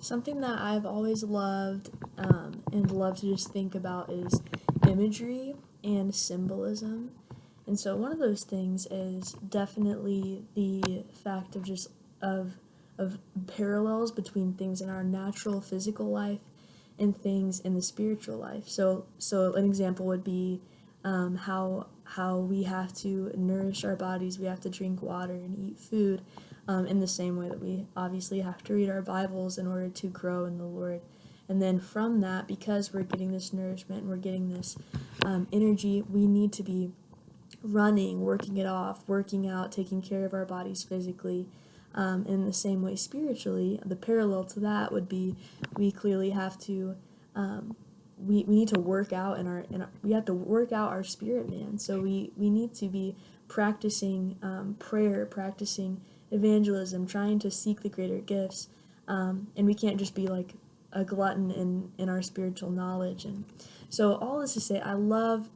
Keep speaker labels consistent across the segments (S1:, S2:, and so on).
S1: Something that I've always loved and love to just think about is imagery and symbolism. And so one of those things is definitely the fact of just of parallels between things in our natural physical life and things in the spiritual life. So an example would be how we have to nourish our bodies, we have to drink water and eat food, in the same way that we obviously have to read our Bibles in order to grow in the Lord. And then from that, because we're getting this nourishment and we're getting this energy, we need to be running, working it off, working out, taking care of our bodies physically. In the same way, spiritually, the parallel to that would be we clearly have to we need to work out we have to work out our spirit man. So we need to be practicing prayer, practicing evangelism, trying to seek the greater gifts, and we can't just be like a glutton in our spiritual knowledge. And so all this to say, I love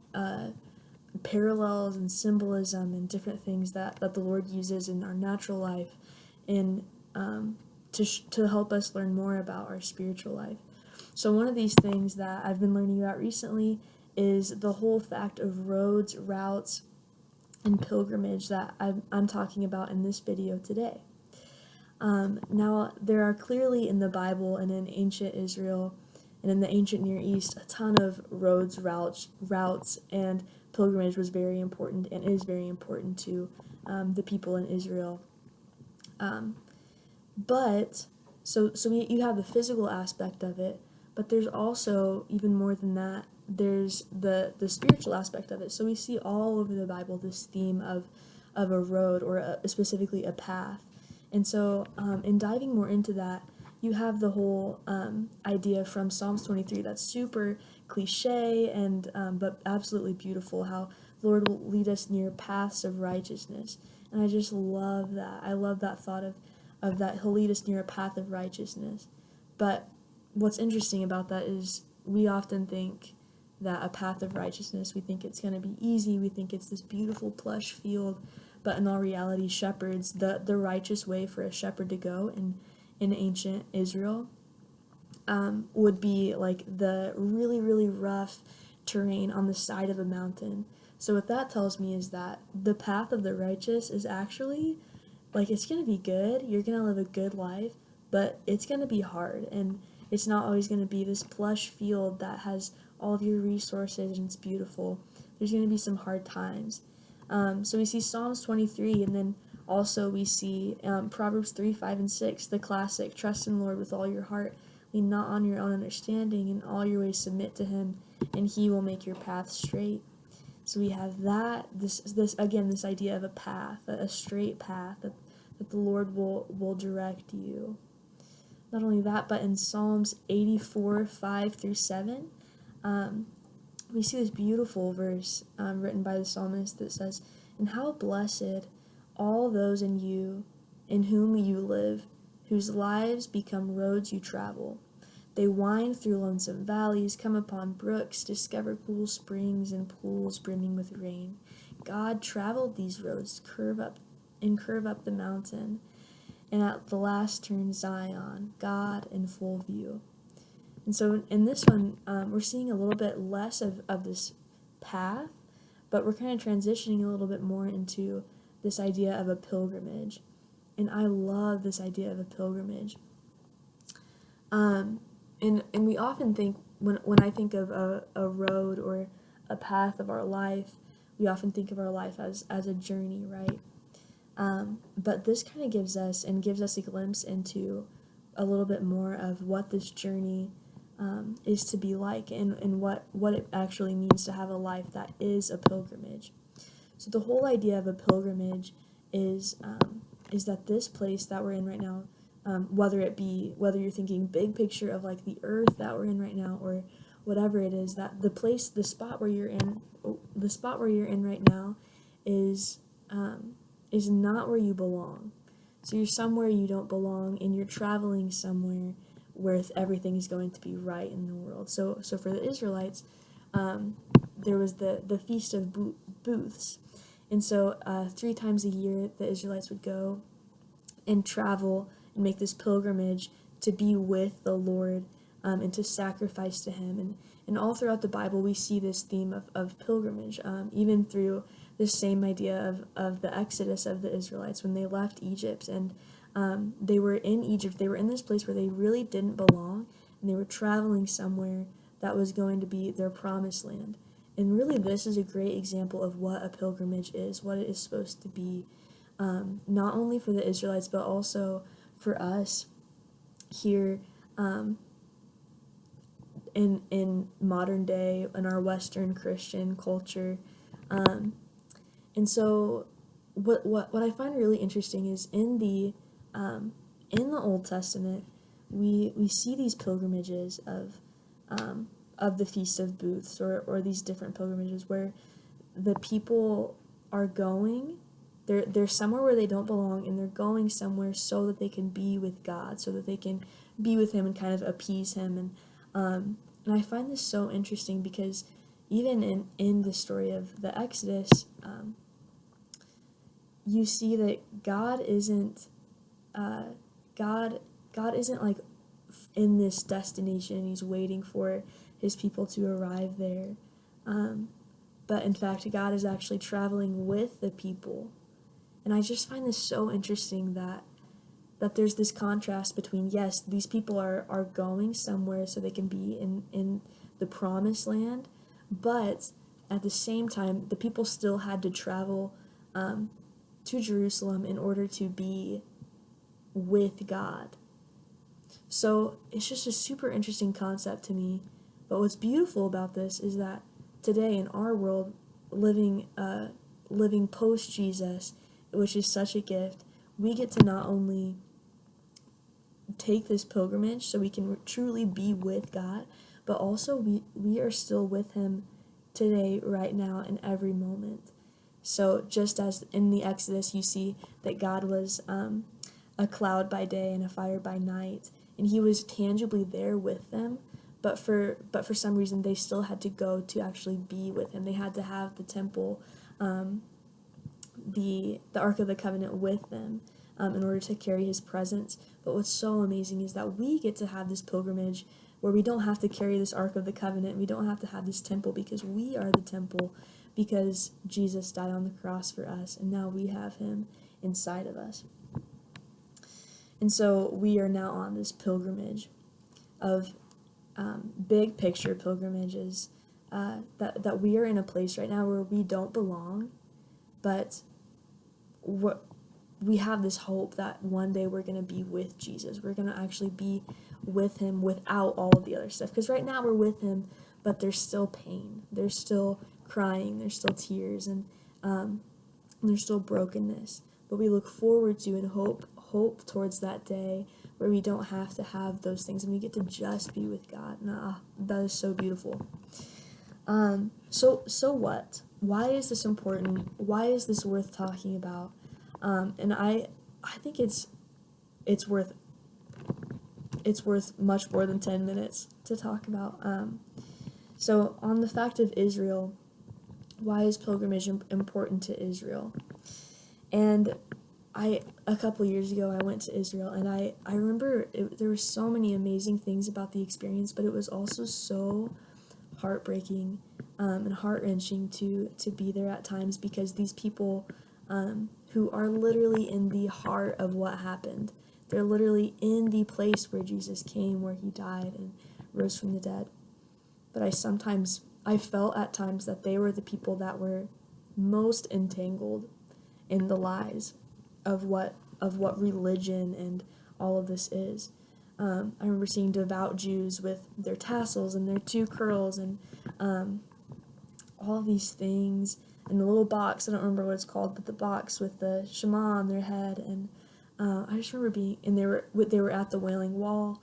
S1: parallels and symbolism and different things that the Lord uses in our natural life and to help us learn more about our spiritual life. So one of these things that I've been learning about recently is the whole fact of roads, routes, and pilgrimage that I'm talking about in this video today. Now, there are clearly in the Bible and in ancient Israel and in the ancient Near East a ton of roads, routes, and pilgrimage was very important and is very important to the people in Israel. But you have the physical aspect of it, but there's also even more than that. There's the spiritual aspect of it. So we see all over the Bible this theme of a road or specifically a path. And so in diving more into that, you have the whole idea from Psalms 23 that's super cliche and but absolutely beautiful, how the Lord will lead us near paths of righteousness. And I just love that. I love that thought of that He'll lead us near a path of righteousness. But what's interesting about that is we often think that a path of righteousness, we think it's going to be easy, we think it's this beautiful plush field, but in all reality, shepherds, the righteous way for a shepherd to go in ancient Israel would be like the really, really rough terrain on the side of a mountain. So what that tells me is that the path of the righteous is actually, like, it's going to be good, you're going to live a good life, but it's going to be hard, and it's not always going to be this plush field that has all of your resources and it's beautiful. There's going to be some hard times. So we see Psalms 23, and then also we see Proverbs 3, 5, and 6, the classic, trust in the Lord with all your heart, lean not on your own understanding, in all your ways submit to Him, and He will make your path straight. So we have that, this again, this idea of a path, a straight path, that the Lord will direct you. Not only that, but in Psalms 84, 5 through 7, we see this beautiful verse written by the psalmist that says, "And how blessed all those in whom you live, whose lives become roads you travel. They wind through lonesome valleys, come upon brooks, discover cool springs and pools brimming with rain. God traveled these roads, curve up the mountain, and at the last turn Zion, God in full view." And so in this one, we're seeing a little bit less of this path, but we're kind of transitioning a little bit more into this idea of a pilgrimage. And I love this idea of a pilgrimage. And we often think, when I think of a road or a path of our life, we often think of our life as a journey, right? But this kind of gives us a glimpse into a little bit more of what this journey is to be like, and what it actually means to have a life that is a pilgrimage. So the whole idea of a pilgrimage is that this place that we're in right now, whether you're thinking big picture of like the earth that we're in right now, or whatever it is, that the spot where you're in right now is not where you belong. So you're somewhere you don't belong, and you're traveling somewhere where everything is going to be right in the world. So for the Israelites, there was the Feast of Booths. And so 3 times a year, the Israelites would go and travel and make this pilgrimage to be with the Lord, and to sacrifice to him. And all throughout the Bible, we see this theme of pilgrimage, even through this same idea of the exodus of the Israelites when they left Egypt. And they were in Egypt. They were in this place where they really didn't belong, and they were traveling somewhere that was going to be their promised land. And really, this is a great example of what a pilgrimage is, what it is supposed to be, not only for the Israelites, but also for us here in modern day, in our Western Christian culture. And so what I find really interesting is in the Old Testament, we see these pilgrimages of the Feast of Booths, or these different pilgrimages where the people are going, they're somewhere where they don't belong, and they're going somewhere so that they can be with God, so that they can be with him and kind of appease him. And I find this so interesting because even in the story of the Exodus, you see that God isn't like in this destination. He's waiting for his people to arrive there, but in fact, God is actually traveling with the people. And I just find this so interesting that there's this contrast between, yes, these people are going somewhere so they can be in the promised land, but at the same time, the people still had to travel to Jerusalem in order to be with God. So it's just a super interesting concept to me. But what's beautiful about this is that today in our world, living post Jesus, which is such a gift, we get to not only take this pilgrimage so we can truly be with God, but also we are still with him today, right now, in every moment. So just as in the Exodus you see that God was a cloud by day and a fire by night, and he was tangibly there with them, but for some reason they still had to go to actually be with him. They had to have the temple, the Ark of the Covenant with them in order to carry his presence. But what's so amazing is that we get to have this pilgrimage where we don't have to carry this Ark of the Covenant. We don't have to have this temple because we are the temple, because Jesus died on the cross for us, and now we have him inside of us. And so we are now on this pilgrimage of big picture pilgrimages, that we are in a place right now where we don't belong, but we have this hope that one day we're going to be with Jesus. We're going to actually be with him without all of the other stuff. Because right now we're with him, but there's still pain. There's still crying. There's still tears. And there's still brokenness. But we look forward to and hope towards that day where we don't have to have those things and we get to just be with God. And that is so beautiful. So what? Why is this important? Why is this worth talking about? And I think it's worth much more than 10 minutes to talk about. So on the fact of Israel, why is pilgrimage important to Israel? And a couple years ago, I went to Israel, and I remember there were so many amazing things about the experience, but it was also so heartbreaking and heart-wrenching to be there at times, because these people who are literally in the heart of what happened, they're literally in the place where Jesus came, where he died and rose from the dead. But I felt at times that they were the people that were most entangled in the lies of what religion and all of this is. I remember seeing devout Jews with their tassels and their 2 curls and all of these things, and the little box, I don't remember what it's called, but the box with the Shema on their head. And I just remember they were at the Wailing Wall,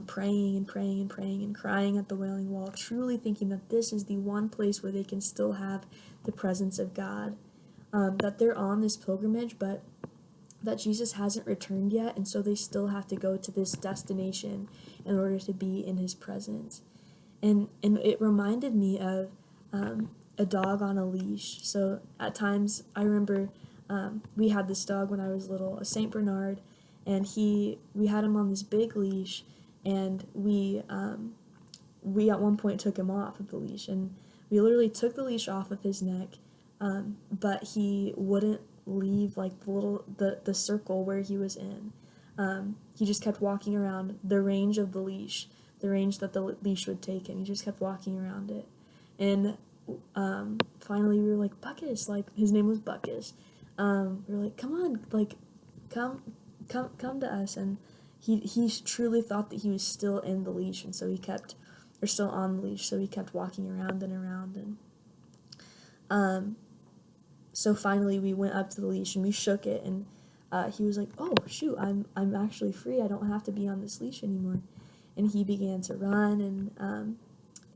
S1: praying and praying and praying and crying at the Wailing Wall, truly thinking that this is the one place where they can still have the presence of God, that they're on this pilgrimage, but that Jesus hasn't returned yet, and so they still have to go to this destination in order to be in his presence. And it reminded me of a dog on a leash. So at times, I remember we had this dog when I was little, a Saint Bernard, and we had him on this big leash, and we at one point took him off of the leash, and we literally took the leash off of his neck, but he wouldn't leave like the circle where he was in. He just kept walking around the range of the leash, the range that the leash would take him. He just kept walking around it, and finally we were like, Buckus, like his name was Buckus. We were like, come on, like come to us, and he truly thought that he was still in the leash, and so he kept, or still on the leash, so he kept walking around and around, and so finally we went up to the leash and we shook it, and he was like, oh shoot, I'm actually free, I don't have to be on this leash anymore. And he began to run,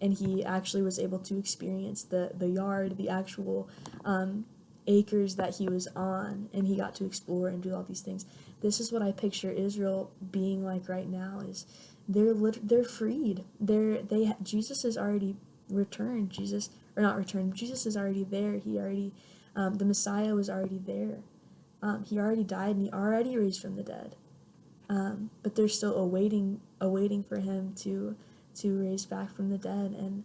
S1: and he actually was able to experience the yard, the actual acres that he was on, and he got to explore and do all these things. This is what I picture Israel being like right now, is they're freed. Jesus has already returned. Jesus is already there. He already, the Messiah was already there. He already died, and he already raised from the dead. But they're still awaiting for him to raise back from the dead, and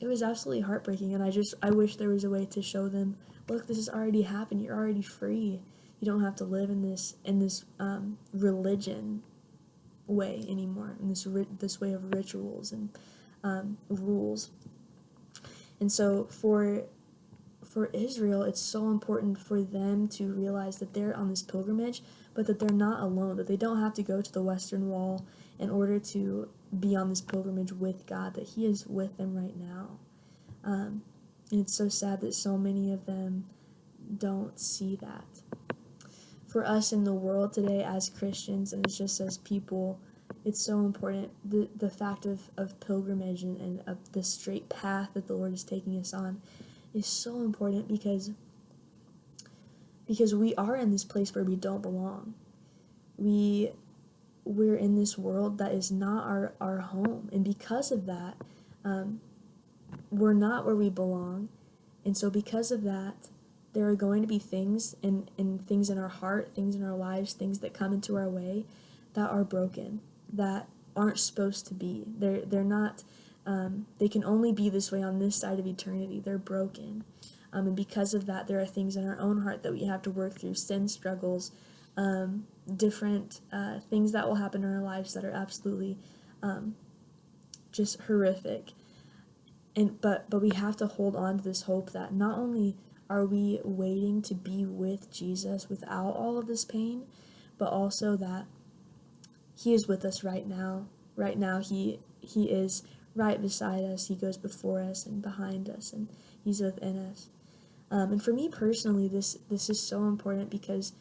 S1: it was absolutely heartbreaking. And I wish there was a way to show them, look, this has already happened. You're already free. You don't have to live in this religion way anymore, in this way of rituals and rules. And so for Israel, it's so important for them to realize that they're on this pilgrimage, but that they're not alone, that they don't have to go to the Western Wall in order to be on this pilgrimage with God, that he is with them right now. And it's so sad that so many of them don't see that. For us in the world today as Christians, and it's just as people, it's so important, the fact of pilgrimage and of the straight path that the Lord is taking us on is so important, because we are in this place where we don't belong. We're in this world that is not our home, and because of that, we're not where we belong. And so because of that, there are going to be things and things in our heart, things in our lives, things that come into our way that are broken, that aren't supposed to be. They're not, they can only be this way on this side of eternity. They're broken. And because of that, there are things in our own heart that we have to work through, sin struggles, different things that will happen in our lives that are absolutely just horrific. But we have to hold on to this hope that not only are we waiting to be with Jesus without all of this pain, but also that he is with us right now. Right now, he is right beside us. He goes before us and behind us, and he's within us. And for me personally, this is so important, because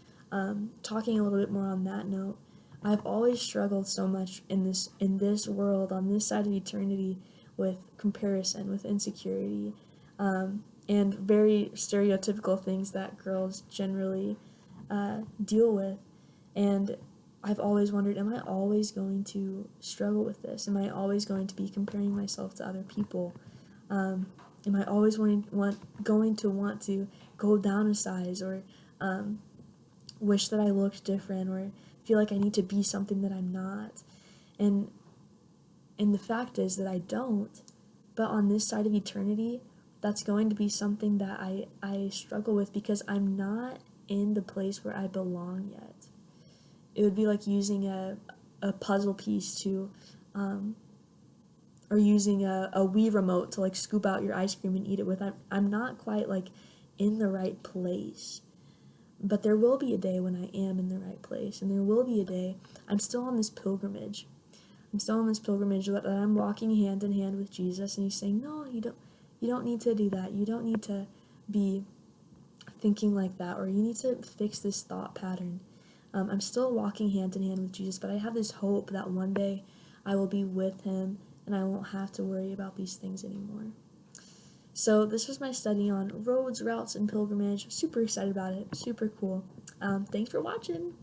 S1: talking a little bit more on that note, I've always struggled so much in this world, on this side of eternity, with comparison, with insecurity, and very stereotypical things that girls generally deal with. And I've always wondered, am I always going to struggle with this? Am I always going to be comparing myself to other people? Am I always going to want to go down a size, or wish that I looked different, or feel like I need to be something that I'm not? And the fact is that I don't. But on this side of eternity, that's going to be something that I struggle with, because I'm not in the place where I belong yet. It would be like using a puzzle piece to, or using a Wii remote to like scoop out your ice cream and eat it with. I'm not quite like in the right place. But there will be a day when I am in the right place, and there will be a day I'm still on this pilgrimage. That I'm walking hand in hand with Jesus, and he's saying, no, you don't need to do that. You don't need to be thinking like that, or you need to fix this thought pattern. I'm still walking hand in hand with Jesus, but I have this hope that one day I will be with him, and I won't have to worry about these things anymore. So this was my study on roads, routes, and pilgrimage. Super excited about it. Super cool. Thanks for watching.